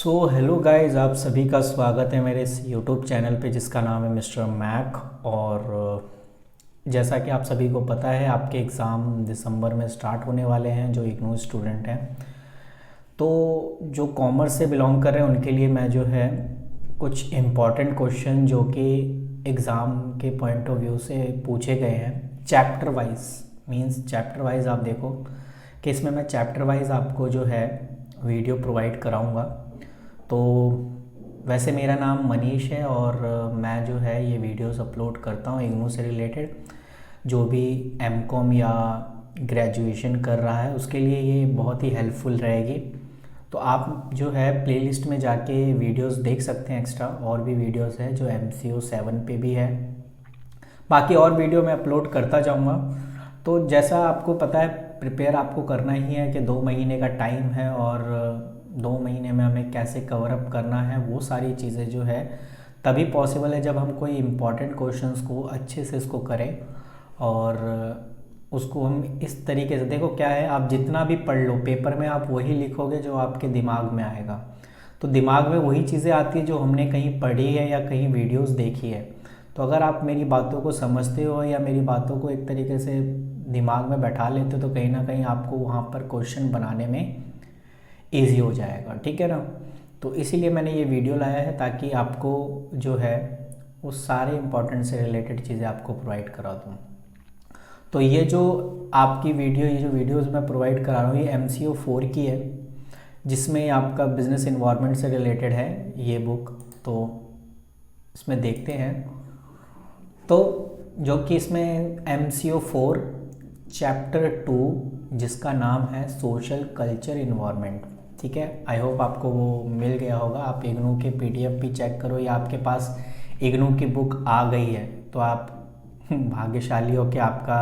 Hello guys, आप सभी का स्वागत है मेरे इस यूट्यूब चैनल पे जिसका नाम है मिस्टर मैक। और जैसा कि आप सभी को पता है, आपके एग्ज़ाम दिसंबर में स्टार्ट होने वाले हैं जो इग्नू स्टूडेंट हैं। तो जो कॉमर्स से बिलोंग कर रहे हैं उनके लिए मैं जो है कुछ इम्पॉर्टेंट क्वेश्चन जो कि एग्ज़ाम के पॉइंट ऑफ व्यू से पूछे गए हैं chapter wise. Means chapter wise आप देखो कि इसमें मैं चैप्टर वाइज आपको जो है वीडियो प्रोवाइड कराऊंगा। तो वैसे मेरा नाम मनीष है और मैं जो है ये वीडियोस अपलोड करता हूँ इग्नू से रिलेटेड। जो भी एमकॉम या ग्रेजुएशन कर रहा है उसके लिए ये बहुत ही हेल्पफुल रहेगी। तो आप जो है प्लेलिस्ट में जाके वीडियोस देख सकते हैं। एक्स्ट्रा और भी वीडियोस है जो MCO 7 पे भी है। बाकी और वीडियो मैं अपलोड करता जाऊंगा। तो जैसा आपको पता है, प्रिपेयर आपको करना ही है कि 2 महीने का टाइम है और 2 महीने में हमें कैसे कवर अप करना है, वो सारी चीज़ें जो है तभी पॉसिबल है जब हम कोई इम्पॉर्टेंट क्वेश्चंस को अच्छे से इसको करें। और उसको हम इस तरीके से देखो, क्या है, आप जितना भी पढ़ लो पेपर में आप वही लिखोगे जो आपके दिमाग में आएगा। तो दिमाग में वही चीज़ें आती है जो हमने कहीं पढ़ी है या कहीं वीडियोस देखी है। तो अगर आप मेरी बातों को समझते हो या मेरी बातों को एक तरीके से दिमाग में बैठा लेते हो तो कहीं ना कहीं आपको वहाँ पर क्वेश्चन बनाने में ईजी हो जाएगा। ठीक है ना। तो इसीलिए मैंने ये वीडियो लाया है ताकि आपको जो है उस सारे इंपॉर्टेंट से रिलेटेड चीज़ें आपको प्रोवाइड करा दूँ। तो ये जो आपकी वीडियो, ये जो वीडियोस मैं प्रोवाइड करा रहा हूँ ये MCO 4 की है, जिसमें आपका बिजनेस इन्वायरमेंट से रिलेटेड है ये बुक। तो इसमें देखते हैं। तो जो कि इसमें MCO 4 चैप्टर 2 जिसका नाम है सोशल कल्चर इन्वायरमेंट। ठीक है, आई होप आपको वो मिल गया होगा। आप इग्नू के PDF भी चेक करो या आपके पास इग्नू की बुक आ गई है तो आप भाग्यशाली हो कि आपका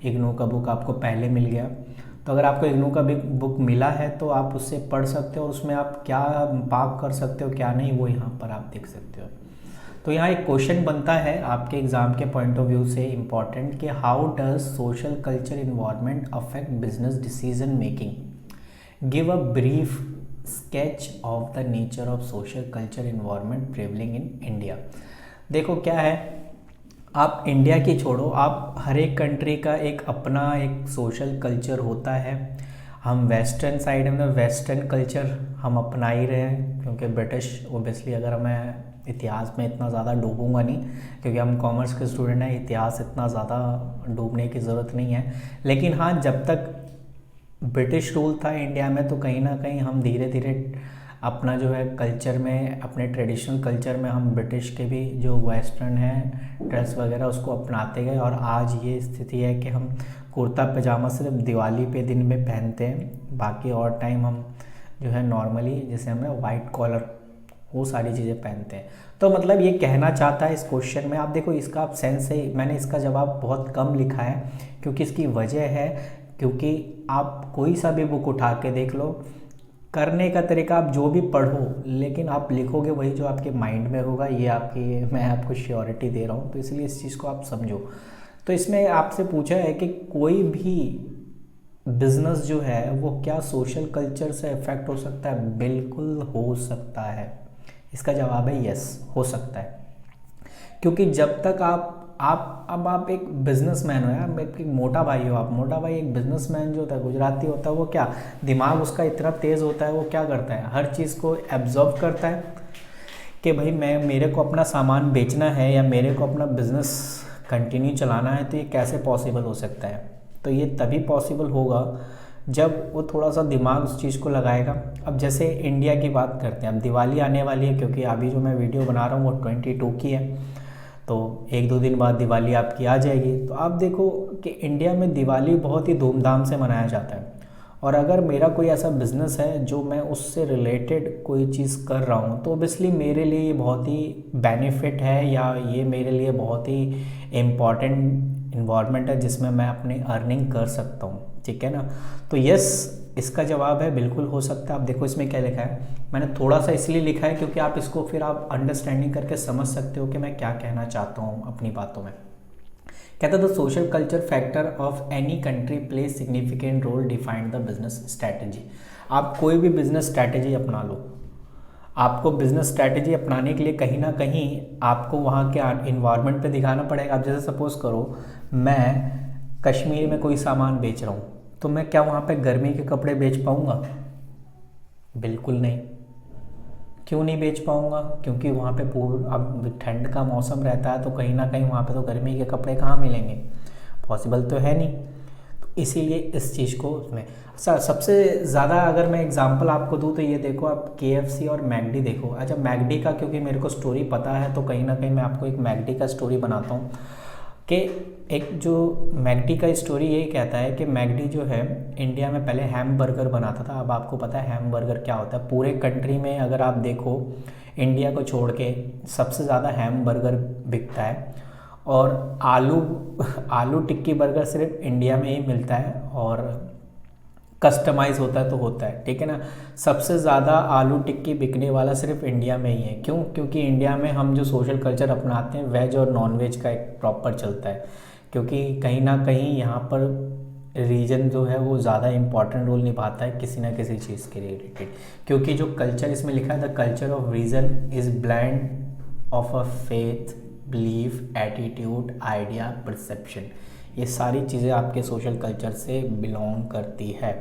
इग्नू का बुक आपको पहले मिल गया। तो अगर आपको इग्नू का भी बुक मिला है तो आप उससे पढ़ सकते हो और उसमें आप क्या पाक कर सकते हो क्या नहीं वो यहाँ पर आप देख सकते हो। तो यहाँ एक क्वेश्चन बनता है आपके एग्जाम के पॉइंट ऑफ व्यू से इम्पॉर्टेंट कि how does social culture environment affect business decision making. Give a brief sketch of the nature of social culture environment prevailing in India. देखो क्या है, आप इंडिया की छोड़ो, आप हर एक कंट्री का एक अपना एक सोशल कल्चर होता है। हम वेस्टर्न साइड में वेस्टर्न कल्चर हम अपना ही रहे हैं क्योंकि ब्रिटिश ओबियसली, अगर मैं इतिहास में इतना ज़्यादा डूबूंगा नहीं क्योंकि हम कॉमर्स के स्टूडेंट हैं, इतिहास इतना ज़्यादा डूबने की ज़रूरत नहीं है। लेकिन हाँ, जब तक ब्रिटिश रूल था इंडिया में तो कहीं ना कहीं हम धीरे धीरे अपना जो है कल्चर में, अपने ट्रेडिशनल कल्चर में हम ब्रिटिश के भी जो वेस्टर्न है ड्रेस वगैरह उसको अपनाते गए। और आज ये स्थिति है कि हम कुर्ता पजामा सिर्फ दिवाली पे दिन में पहनते हैं, बाकी और टाइम हम जो है नॉर्मली जैसे हमें वाइट कॉलर वो सारी चीज़ें पहनते हैं। तो मतलब ये कहना चाहता है इस क्वेश्चन में, आप देखो इसका आप सेंस है, मैंने इसका जवाब बहुत कम लिखा है क्योंकि इसकी वजह है क्योंकि आप कोई सा भी बुक उठा के देख लो, करने का तरीका आप जो भी पढ़ो लेकिन आप लिखोगे वही जो आपके माइंड में होगा। ये आपकी, मैं आपको श्योरिटी दे रहा हूँ, तो इसलिए इस चीज़ को आप समझो। तो इसमें आपसे पूछा है कि कोई भी बिजनेस जो है वो क्या सोशल कल्चर से इफेक्ट हो सकता है। बिल्कुल हो सकता है। इसका जवाब है यस, हो सकता है। क्योंकि जब तक आप एक बिजनेसमैन हो यार, एक मोटा भाई हो, आप मोटा भाई एक बिजनेसमैन जो होता है गुजराती होता है, वो क्या दिमाग उसका इतना तेज़ होता है, वो क्या करता है हर चीज़ को एब्जॉर्व करता है कि भाई मेरे को अपना सामान बेचना है या मेरे को अपना बिजनेस कंटिन्यू चलाना है। तो ये कैसे पॉसिबल हो सकता है, तो ये तभी पॉसिबल होगा जब वो थोड़ा सा दिमाग उस चीज़ को लगाएगा। अब जैसे इंडिया की बात करते हैं, अब दिवाली आने वाली है क्योंकि अभी जो मैं वीडियो बना रहा हूँ वो 22 की है, तो 1-2 दिन बाद दिवाली आपकी आ जाएगी। तो आप देखो कि इंडिया में दिवाली बहुत ही धूमधाम से मनाया जाता है। और अगर मेरा कोई ऐसा बिज़नेस है जो मैं उससे रिलेटेड कोई चीज़ कर रहा हूँ तो ओबियसली मेरे लिए ये बहुत ही बेनिफिट है या ये मेरे लिए बहुत ही इम्पॉर्टेंट इन्वायरमेंट है जिसमें मैं अपनी अर्निंग कर सकता हूँ। ठीक है ना। तो यस, इसका जवाब है बिल्कुल हो सकता है। आप देखो इसमें क्या लिखा है, मैंने थोड़ा सा इसलिए लिखा है क्योंकि आप इसको फिर आप अंडरस्टैंडिंग करके समझ सकते हो कि मैं क्या कहना चाहता हूँ अपनी बातों में। कहता the social culture factor of any country play significant role defined the business strategy. आप कोई भी बिजनेस स्ट्रैटेजी अपना लो, आपको बिजनेस स्ट्रैटेजी अपनाने के लिए कहीं ना कहीं आपको वहाँ के इन्वायरमेंट पे दिखाना पड़ेगा। आप जैसे सपोज़ करो मैं कश्मीर में कोई सामान बेच रहा हूँ, तो मैं क्या वहाँ पे गर्मी के कपड़े बेच पाऊँगा? बिल्कुल नहीं। क्यों नहीं बेच पाऊँगा? क्योंकि वहाँ पे पूरा अब ठंड का मौसम रहता है, तो कहीं ना कहीं वहाँ पे तो गर्मी के कपड़े कहाँ मिलेंगे? पॉसिबल तो है नहीं। तो इसीलिए इस चीज़ को उसमें सबसे ज़्यादा अगर मैं एग्जांपल आपको दूँ तो ये देखो, आप KFC और मैकडी देखो। अच्छा, मैकडी का क्योंकि मेरे को स्टोरी पता है, तो कहीं ना कहीं मैं आपको एक मैकडी का स्टोरी बनाता हूँ कि एक जो मैकडी का स्टोरी यही कहता है कि मैकडी जो है इंडिया में पहले हैम बर्गर बनाता था। अब आपको पता है हैम बर्गर क्या होता है? पूरे कंट्री में अगर आप देखो, इंडिया को छोड़ के सबसे ज़्यादा हैम बर्गर बिकता है, और आलू टिक्की बर्गर सिर्फ इंडिया में ही मिलता है, और कस्टमाइज होता है तो होता है, ठीक है ना। सबसे ज़्यादा आलू टिक्की बिकने वाला सिर्फ इंडिया में ही है। क्यों? क्योंकि इंडिया में हम जो सोशल कल्चर अपनाते हैं वेज और नॉन वेज का एक प्रॉपर चलता है, क्योंकि कहीं ना कहीं यहाँ पर रीजन जो है वो ज़्यादा इंपॉर्टेंट रोल निभाता है किसी ना किसी चीज़ के रिलेटेड। क्योंकि जो कल्चर इसमें लिखा है, the culture of region is blend of a faith, belief, attitude, idea, perception. ये सारी चीज़ें आपके सोशल कल्चर से बिलोंग करती है।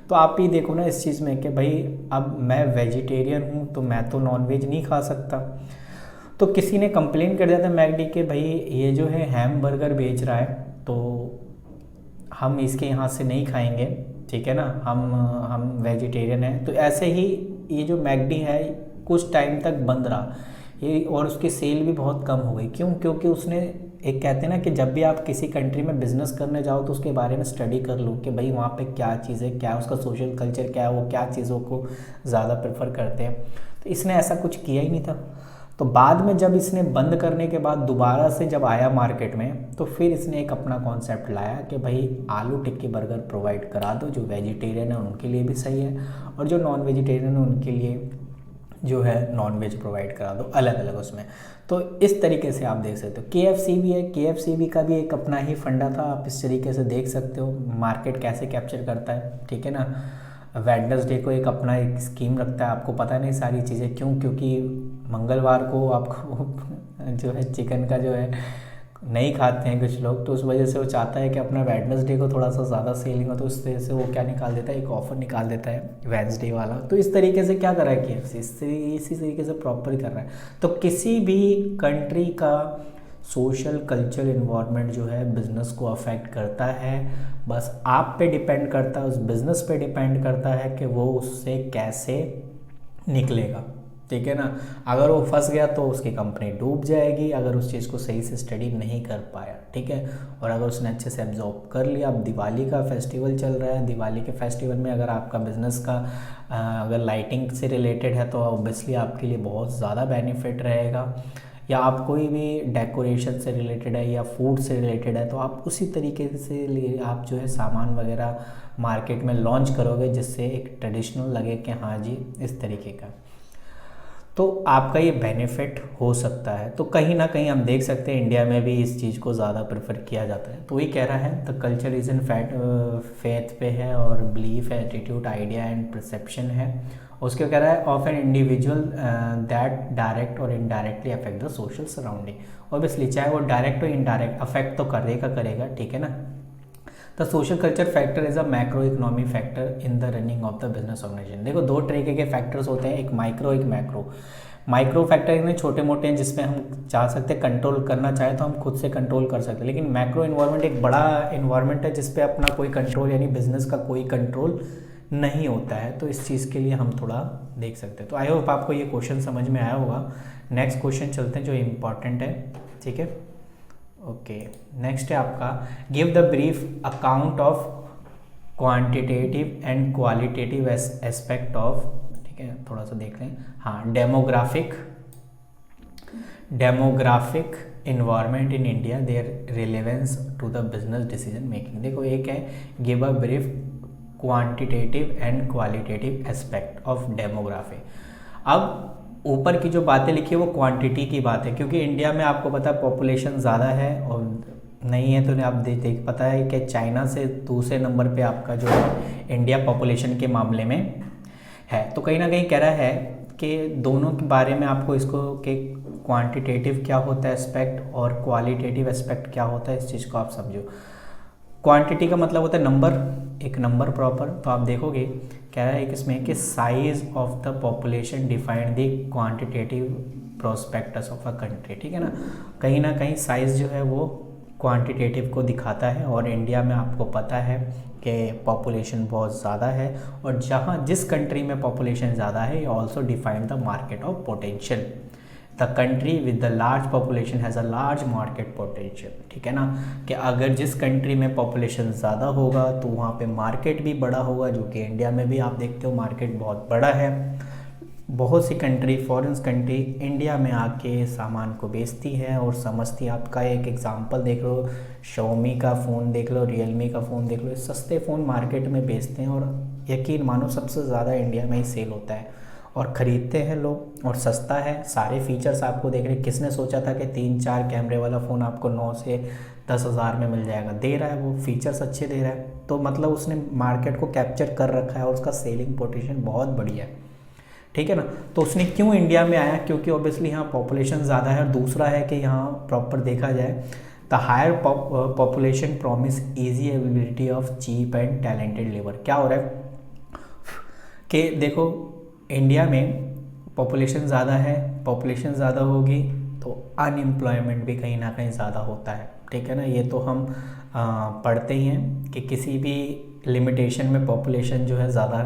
तो आप ही देखो ना इस चीज़ में कि भाई अब मैं वेजिटेरियन हूँ तो मैं तो नॉन वेज नहीं खा सकता। तो किसी ने कंप्लेन कर दिया था मैकडी के, भाई ये जो है हैम बर्गर बेच रहा है तो हम इसके यहाँ से नहीं खाएंगे, ठीक है ना, हम वेजिटेरियन हैं। तो ऐसे ही ये जो मैकडी है कुछ टाइम तक बंद रहा ये, और उसकी सेल भी बहुत कम हो गई। क्यों? क्योंकि उसने एक कहते हैं ना कि जब भी आप किसी कंट्री में बिजनेस करने जाओ तो उसके बारे में स्टडी कर लो कि भाई वहाँ पे क्या चीज़ है, क्या उसका सोशल कल्चर क्या है, वो क्या चीज़ों को ज़्यादा प्रेफर करते हैं। तो इसने ऐसा कुछ किया ही नहीं था। तो बाद में जब इसने बंद करने के बाद दोबारा से जब आया मार्केट में, तो फिर इसने एक अपना कॉन्सेप्ट लाया कि भाई आलू टिक्की बर्गर प्रोवाइड करा दो, जो वेजिटेरियन है उनके लिए भी सही है और जो नॉन वेजिटेरियन है उनके लिए जो है नॉन वेज प्रोवाइड करा दो अलग अलग उसमें। तो इस तरीके से आप देख सकते हो। KFC भी है, KFC का भी एक अपना ही फंडा था। आप इस तरीके से देख सकते हो मार्केट कैसे कैप्चर करता है, ठीक है ना। वेडनेसडे को एक अपना एक स्कीम रखता है, आपको पता नहीं सारी चीज़ें क्यों, क्योंकि मंगलवार को आपको जो है चिकन का जो है नहीं खाते हैं कुछ लोग, तो उस वजह से वो चाहता है कि अपना वेडनेसडे को थोड़ा सा ज़्यादा सेलिंग हो, तो उस तरह से वो क्या निकाल देता है, एक ऑफर निकाल देता है वेडनेसडे वाला। तो इस तरीके से क्या कर रहा है KFC, इसी तरीके से प्रॉपर कर रहा है। तो किसी भी कंट्री का सोशल कल्चर इन्वायरमेंट जो है बिज़नेस को अफेक्ट करता है। बस आप पे डिपेंड करता है, उस बिज़नेस पे डिपेंड करता है कि वो उससे कैसे निकलेगा, ठीक है ना। अगर वो फंस गया तो उसकी कंपनी डूब जाएगी, अगर उस चीज़ को सही से स्टडी नहीं कर पाया, ठीक है। और अगर उसने अच्छे से एब्जॉर्ब कर लिया। अब दिवाली का फेस्टिवल चल रहा है, दिवाली के फेस्टिवल में अगर आपका बिज़नेस का अगर लाइटिंग से रिलेटेड है तो ऑब्वियसली आपके लिए बहुत ज़्यादा बेनिफिट रहेगा। या आप कोई भी डेकोरेशन से रिलेटेड है या फूड से रिलेटेड है, तो आप उसी तरीके से आप जो है सामान वगैरह मार्केट में लॉन्च करोगे, जिससे एक ट्रेडिशनल लगे कि हाँ जी इस तरीके का, तो आपका ये बेनिफिट हो सकता है। तो कहीं ना कहीं हम देख सकते हैं इंडिया में भी इस चीज़ को ज़्यादा प्रेफर किया जाता है। तो वही कह रहा है the culture is in faith पे है, और बिलीफ है, एटीट्यूड, आइडिया एंड परसेप्शन है। उसके कह रहा है of an individual that direct और indirectly affect the social surrounding. Obviously चाहे वो डायरेक्ट और इनडायरेक्ट अफेक्ट तो करेगा, ठीक है ना। The social culture factor is a macro economy factor in the running of the business organisation. देखो दो तरीके के फैक्टर्स होते हैं, एक माइक्रो एक मैक्रो। माइक्रो फैक्टर इतने छोटे मोटे हैं जिसमें हम चाह सकते हैं कंट्रोल करना चाहे तो हम खुद से कंट्रोल कर सकते हैं, लेकिन मैक्रो इन्वायरमेंट एक बड़ा इन्वायरमेंट है जिसपे अपना कोई कंट्रोल यानी बिजनेस का कोई कंट्रोल नहीं होता है। तो इस चीज़ के लिए हम थोड़ा देख सकते हैं। तो आई होप आपको ये क्वेश्चन समझ में आया होगा। नेक्स्ट क्वेश्चन चलते हैं जो इम्पॉर्टेंट है, ठीक है। ओके, नेक्स्ट है आपका give the brief account of quantitative and qualitative aspect of, ठीक है, थोड़ा सा देख लें। हाँ, demographic environment in India, their relevance to the business decision making. देखो एक है give a brief quantitative and qualitative aspect of demography. अब ऊपर की जो बातें लिखी है वो क्वांटिटी की बात है, क्योंकि इंडिया में आपको पता है पॉपुलेशन ज़्यादा है और नहीं है, तो आप देख पता है कि चाइना से दूसरे नंबर पे आपका जो है इंडिया पॉपुलेशन के मामले में है। तो कहीं ना कहीं कह रहा है कि दोनों के बारे में आपको इसको कि क्वांटिटेटिव क्या होता है एस्पेक्ट और क्वालिटेटिव एस्पेक्ट क्या होता है, इस चीज़ को आप समझो। क्वांटिटी का मतलब होता है नंबर, एक नंबर प्रॉपर। तो आप देखोगे क्या है एक इसमें कि size of the population defined the quantitative prospectus of a country, ठीक है ना कहीं साइज जो है वो क्वांटिटेटिव को दिखाता है। और इंडिया में आपको पता है कि पॉपुलेशन बहुत ज़्यादा है, और जहाँ जिस कंट्री में पॉपुलेशन ज़्यादा है ये also define the market of potential. The country with the large population has a large market potential, ठीक है ना, कि अगर जिस कंट्री में पॉपुलेशन ज़्यादा होगा तो वहाँ पे मार्केट भी बड़ा होगा, जो कि इंडिया में भी आप देखते हो मार्केट बहुत बड़ा है। बहुत सी कंट्री, फॉरेन कंट्री इंडिया में आके सामान को बेचती है और समझती है। आपका एक एग्जांपल देख लो, Xiaomi का फ़ोन देख लो, Realme का फ़ोन देख लो, सस्ते फ़ोन मार्केट में बेचते हैं और यकीन मानो सबसे ज़्यादा इंडिया में ही सेल होता है और ख़रीदते हैं लोग, और सस्ता है। सारे फीचर्स आपको देख रहे, किसने सोचा था कि 3-4 कैमरे वाला फ़ोन आपको 9 से 10 हज़ार में मिल जाएगा, दे रहा है वो, फीचर्स अच्छे दे रहा है, तो मतलब उसने मार्केट को कैप्चर कर रखा है और उसका सेलिंग पोटेंशियल बहुत बढ़िया है, ठीक है ना। तो उसने क्यों इंडिया में आया, क्योंकि ऑब्वियसली यहाँ पॉपुलेशन ज़्यादा है, और दूसरा है कि यहाँ प्रॉपर देखा जाए the higher population promise easy availability of cheap and talented labour. क्या हो रहा है कि देखो इंडिया में पॉपुलेशन ज़्यादा है, पॉपुलेशन ज़्यादा होगी तो अनएम्प्लॉयमेंट भी कहीं ना कहीं ज़्यादा होता है, ठीक है ना। ये तो हम पढ़ते ही हैं कि किसी भी लिमिटेशन में पॉपुलेशन जो है ज़्यादा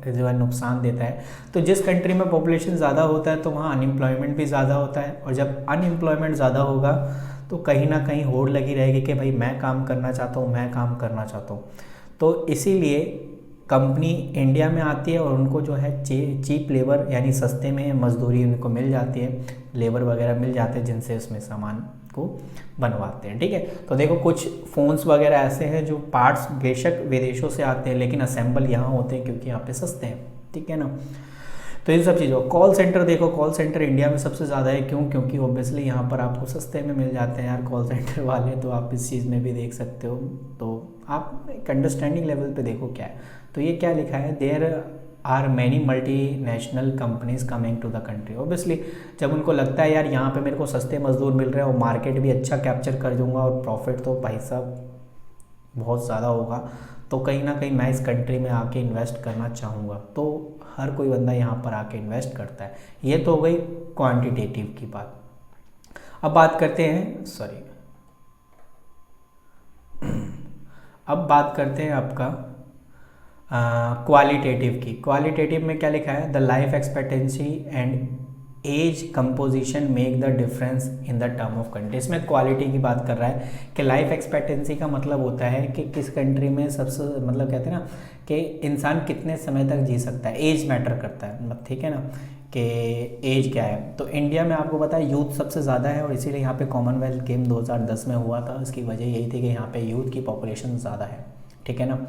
जो है नुकसान देता है। तो जिस कंट्री में पॉपुलेशन ज़्यादा होता है तो वहाँ अनएम्प्लॉयमेंट भी ज़्यादा होता है, और जब अनएम्प्लॉयमेंट ज़्यादा होगा तो कहीं ना कहीं होड़ लगी रहेगी कि भाई मैं काम करना चाहता हूँ, मैं काम करना चाहता हूँ। तो इसीलिए कंपनी इंडिया में आती है और उनको जो है चीप लेबर यानी सस्ते में मजदूरी उनको मिल जाती है, लेबर वगैरह मिल जाते हैं जिनसे उसमें सामान को बनवाते हैं, ठीक है। तो देखो कुछ फ़ोन्स वगैरह ऐसे हैं जो पार्ट्स बेशक विदेशों से आते हैं लेकिन असेंबल यहाँ होते हैं क्योंकि यहाँ पे सस्ते हैं, ठीक है ना। तो इन सब चीज़ों, कॉल सेंटर देखो, कॉल सेंटर इंडिया में सबसे ज़्यादा है, क्यों? क्योंकि ऑब्वियसली यहाँ पर आपको सस्ते में मिल जाते हैं यार कॉल सेंटर वाले, तो आप इस चीज़ में भी देख सकते हो। तो आप एक अंडरस्टैंडिंग लेवल पे देखो क्या है। तो ये क्या लिखा है, there are many multi national companies coming to the country. Obviously जब उनको लगता है यार यहाँ पे मेरे को सस्ते मजदूर मिल रहे हैं और मार्केट भी अच्छा कैप्चर कर दूंगा और प्रॉफिट तो भाई साहब बहुत ज़्यादा होगा, तो कहीं ना कहीं मैं इस कंट्री में आके इन्वेस्ट करना चाहूँगा। तो हर कोई बंदा यहाँ पर आके इन्वेस्ट करता है। ये तो हो गई क्वांटिटेटिव की बात। अब बात करते हैं अब बात करते हैं आपका क्वालिटेटिव की। क्वालिटेटिव में क्या लिखा है, the life expectancy and age composition make the difference in the term of country. इसमें क्वालिटी की बात कर रहा है कि लाइफ एक्सपेक्टेंसी का मतलब होता है कि किस कंट्री में सबसे मतलब कहते हैं ना कि इंसान कितने समय तक जी सकता है, एज मैटर करता है, मतलब ठीक है ना कि एज क्या है। तो इंडिया में आपको पता है यूथ सबसे ज़्यादा है और इसीलिए यहाँ पे कॉमनवेल्थ गेम 2010 में हुआ था। इसकी वजह यही थी कि यहाँ पे यूथ की पॉपुलेशन ज़्यादा है, ठीक है ना।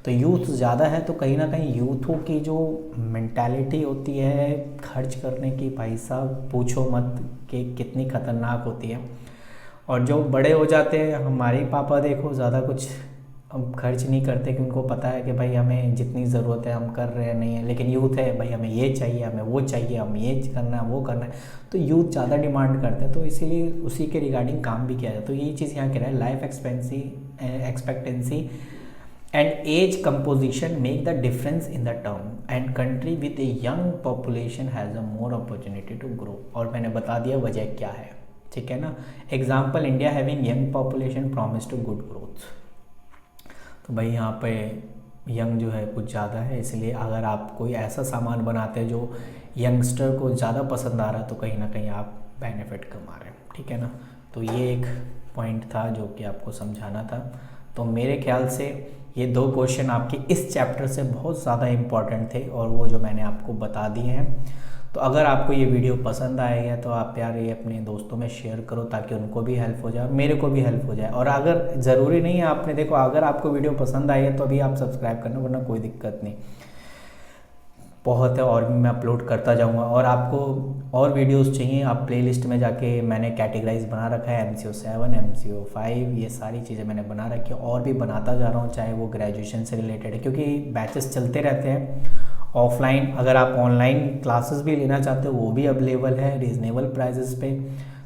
तो यूथ ज़्यादा है तो कहीं ना कहीं यूथों की जो मेंटालिटी होती है खर्च करने की, भाई साहब पूछो मत कि कितनी ख़तरनाक होती है। और जो बड़े हो जाते हैं, हमारे पापा देखो ज़्यादा कुछ अब खर्च नहीं करते कि उनको पता है कि भाई हमें जितनी ज़रूरत है हम कर रहे हैं नहीं है। लेकिन यूथ है भाई हमें ये चाहिए, हमें वो चाहिए, हम ये करना है वो करना है, तो यूथ ज़्यादा डिमांड करते हैं। तो इसीलिए उसी के रिगार्डिंग काम भी किया जाए। तो यही चीज़ यहाँ कह रहा है, life expectancy and age composition make the difference in the term and country with a young population has a more opportunity to grow। और मैंने बता दिया वजह क्या है, ठीक है ना। Example, India having young population promise to good growth. तो भाई यहाँ पे यंग जो है कुछ ज़्यादा है, इसलिए अगर आप कोई ऐसा सामान बनाते हैं जो यंगस्टर को ज़्यादा पसंद आ रहा है तो कहीं ना कहीं आप बेनिफिट कमा रहे हैं, ठीक है ना। तो ये एक पॉइंट था जो कि आपको समझाना था। तो मेरे ख्याल से ये 2 क्वेश्चन आपके इस चैप्टर से बहुत ज़्यादा इम्पॉर्टेंट थे और वो जो मैंने आपको बता दिए हैं। तो अगर आपको ये वीडियो पसंद आएगा तो आप यार ये अपने दोस्तों में शेयर करो ताकि उनको भी हेल्प हो जाए, मेरे को भी हेल्प हो जाए। और अगर ज़रूरी नहीं है आपने देखो, अगर आपको वीडियो पसंद आई है तो अभी आप सब्सक्राइब करना, वरना कोई दिक्कत नहीं, बहुत है और भी मैं अपलोड करता जाऊंगा। और आपको और वीडियोस चाहिए, आप प्लेलिस्ट में जाके मैंने कैटेगराइज बना रखा है, MCO 7, MCO 5, ये सारी चीज़ें मैंने बना रखी है और भी बनाता जा रहा हूँ, चाहे वो ग्रेजुएशन से रिलेटेड है क्योंकि बैचेस चलते रहते हैं ऑफलाइन अगर आप ऑनलाइन क्लासेस भी लेना चाहते हो वो भी अवेलेबल है रीज़नेबल प्राइजेस पे।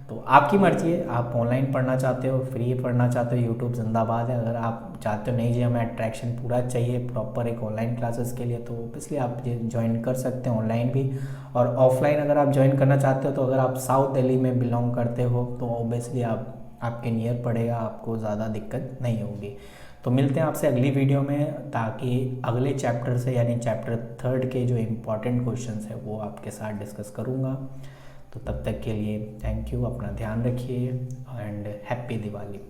तो आपकी मर्ज़ी है, आप ऑनलाइन पढ़ना चाहते हो, फ्री पढ़ना चाहते हो, यूट्यूब जिंदाबाद है। अगर आप चाहते हो नहीं जी हमें अट्रैक्शन पूरा चाहिए प्रॉपर एक ऑनलाइन क्लासेस के लिए, तो ऑब्वियसली आप ये ज्वाइन कर सकते हैं ऑनलाइन भी। और ऑफलाइन अगर आप ज्वाइन करना चाहते हो तो अगर आप साउथ दिल्ली में बिलोंग करते हो तो ऑब्वियसली आप आपके नियर पड़ेगा, आपको ज़्यादा दिक्कत नहीं होगी। तो मिलते हैं आपसे अगली वीडियो में, ताकि अगले चैप्टर से यानी चैप्टर 3 के जो इम्पोर्टेंट क्वेश्चंस है वो आपके साथ डिस्कस करूँगा। तो तब तक के लिए थैंक यू, अपना ध्यान रखिए एंड हैप्पी दिवाली।